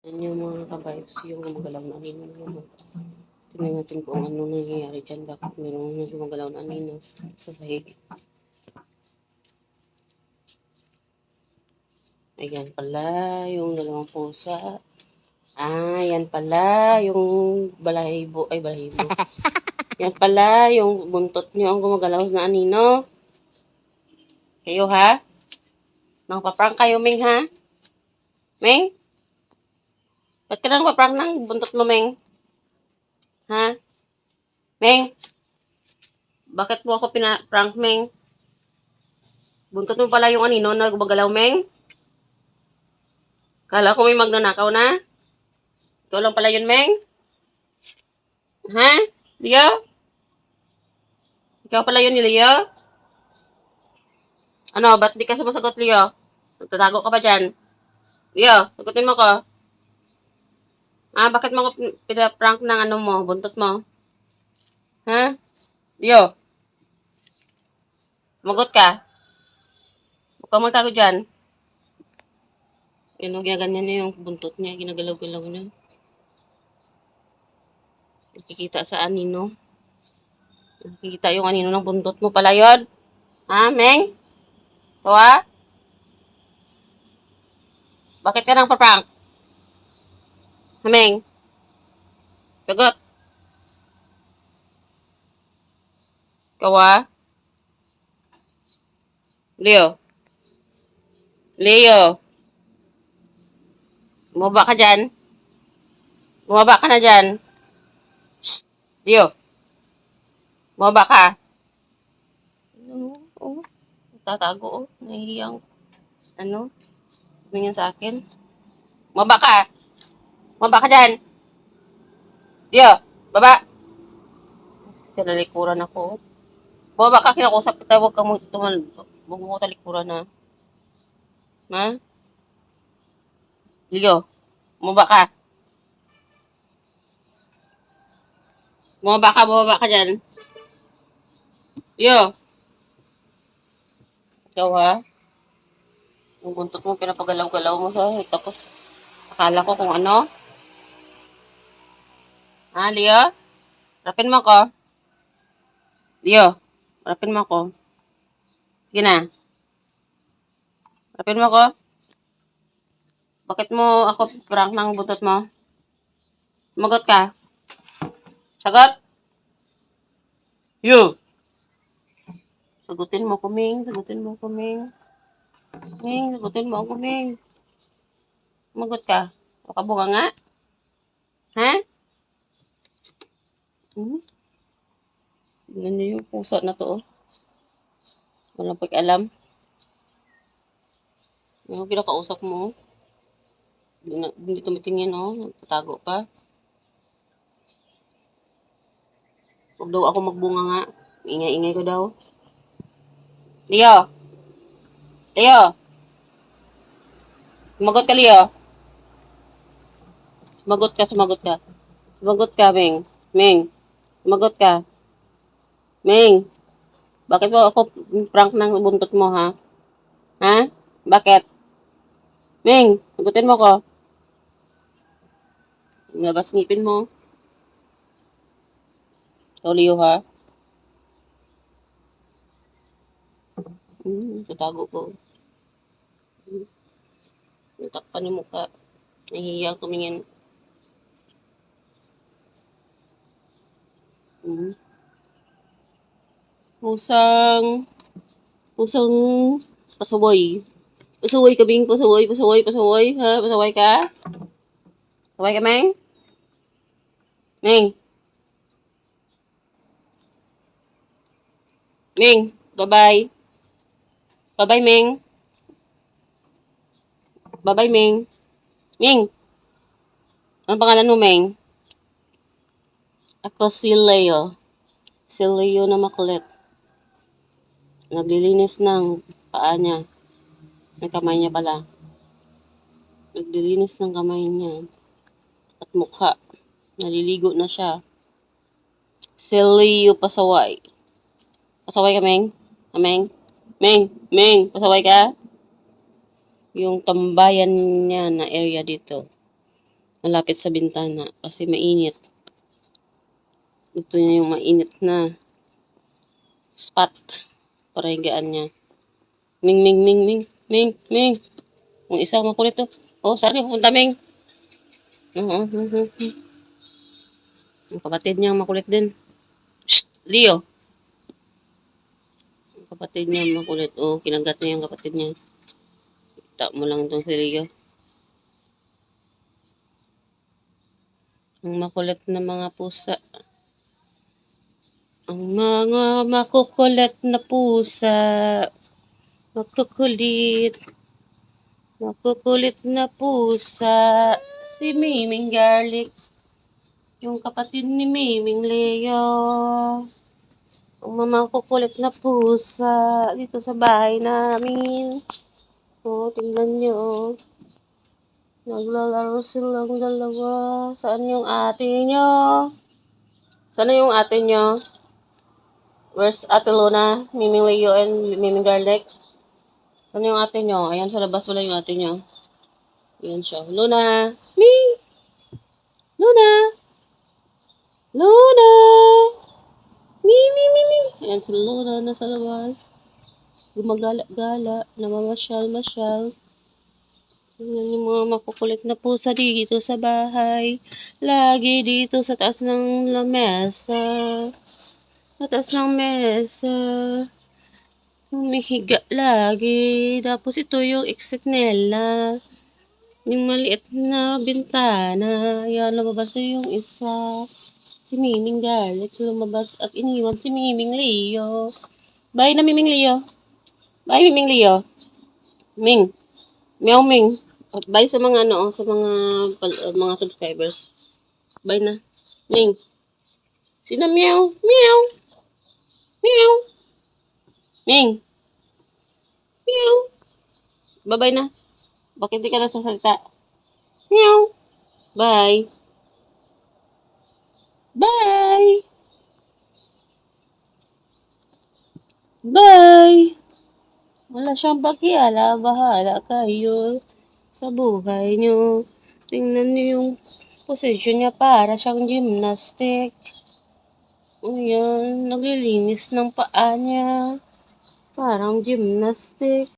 Yan yung mga ka-vibes, yung gumagalaw na anino naman. Tingnan natin kung ano nangyayari dyan. Bakit mayroong gumagalaw na anino sa sahig. Ayan pala yung dalawang pusa. Yan pala yung balahibo. Ay, balahibo. Yan pala yung buntot nyo ang gumagalaw na anino. Kayo ha? Nangpaprank kayo, Ming ha? Ming? Ba't ka nang paprank ng buntot mo, Ming? Ha? Ming? Bakit mo ako pinaprank, Ming? Buntot mo pala yung anino na gumagalaw, Ming? Kala ko may magnanakaw na? Ikaw lang pala yun, Ming? Ha? Leo? Ikaw pala yun ni Leo? Ano, ba't di ka sumasagot, Leo? Nagtatago ka ba dyan? Leo, sagutin mo ko. Bakit mo ako pinaprank ng ano mo, buntot mo? Ha? Leo? Sumagot ka. Huwag kang magtago dyan. Yun, ginaganyan niya yung buntot niya, ginagalaw-galaw niya. Nakikita sa anino. Nakikita yung anino ng buntot mo pala yun. Ha, Meng? Ito ha? Bakit ka nang paprank? Ha, Meng? Sagot. Ikaw ha? Leo? Leo? Bumaba ka dyan? Bumaba ka na dyan? Shh! Leo? Bumaba ka? Ano? Oh, tatago oh. Nahihiyang ano? Tumingin sa akin. Bumaba ka? Bumaba ka dyan? Leo? Baba? Tinalikuran ako. Bumaba ka, kinakusap kita. Huwag kang huwag mo talikuran na. Ha? Leo? Bumaba ka? Bumaba ka dyan. Leo? Ikaw ha? Yung buntot mo, pinapagalaw-galaw mo sa tapos akala ko kung ano. Ha, Leo? Rapin mo ko. Leo, rapin mo ko. Sige na. Rapin mo ko. Bakit mo ako prank ng buntot mo? Sumagot ka. Sagot? You. Sagutin mo ko, Ming. Sagutin mo ko, Ming. Ming, sagutin mo ako, Ming. Sumagot ka. Makabunga nga. Ha? Tignan niyo yung pusa na to, oh. Walang pag-alam. Yung kinakausap mo, oh. Hindi tumitingin, oh. Nagtatago pa. Huwag daw ako magbunga nga. Ingay-ingay ko daw. Leo! Leo! Sumagot ka, Leo. Sumagot ka, sumagot ka. Sumagot ka, Ming. Ming, sumagot ka. Ming, bakit mo ako prank ng buntot mo, ha? Ha? Bakit? Ming, sagutin mo ko. Labas ngipin mo. Ito, Leo, ha? Tatago ko. Natakpan yung mukha. Nahihiya tumingin. Pusang pasaway. Pasaway ka, Bing. Pasaway. Ha? Pasaway ka? Pasaway ka, Meng? Meng? Meng? Bye-bye. Bye-bye, Meng. Bye-bye, Meng. Meng? Anong pangalan mo, Meng? Ako si Leo. Si Leo na makulit. Naglilinis ng paa niya. Ng kamay niya pala. Naglilinis ng kamay niya. At mukha. Naliligo na siya. Si Leo pasaway. Pasaway ka, Meng? Meng? Meng? Pasaway ka? Yung tambayan niya na area dito. malapit sa bintana kasi mainit. Gusto niya yung mainit na spot para higaan niya. Ming, Ming, Ming, Ming, Ming, Ming. Yung isa makulit to. Oh, saan yung pupunta, Ming? Oo, yung kapatid niya makulit din. Shh! Leo! Yung kapatid niya makulit. Oh, kinagat niya yung kapatid niya. Kita mo lang itong si Leo. Ang makulit na mga pusa. Ang mga makukulit na pusa. Makukulit. Makukulit na pusa. Si Miming Garlic. Yung kapatid ni Miming Leo. Ang mga makukulit na pusa. Dito sa bahay namin. Oh, tingnan nyo. Oh. Naglalaro silang dalawa. Saan yung ate nyo? Saan yung ate nyo? Where's Ate Luna? Miming Leo and Miming Garlic? Saan yung ate nyo? Ayan, sa labas wala yung ate nyo. Ayan siya. Luna! Ming! Luna! Luna! Ming, Ming, Ming, Ming! Ayan si Luna nasa labas. Gumagala-gala. Namamasyal-masyal. Ayan yung mga makukulit na pusa dito sa bahay. Lagi dito sa taas ng lamesa. Sa taas ng mesa. Humihiga lagi. Tapos ito yung exit nila. Yung maliit na bintana. Yan, lumabas na yung isa. Si Miming Garlic lumabas at iniwan si Miming Leo. Bye na Miming Leo. Bye Miming Leo. Ming. Meow Ming. Bye sa mga sa mga subscribers. Bye na. Ming. Sino meow? Meow. Meow. Ming. Meow. Bye-bye na. Bakit di ka nasasalita? Meow. Bye. Bye. Bye. Wala siyang pakiala. Bahala kayo sa buhay niyo. Tingnan niyo yung position niya para siyang gymnastic. Ayan, naglilinis ng paa niya. Parang gymnastic.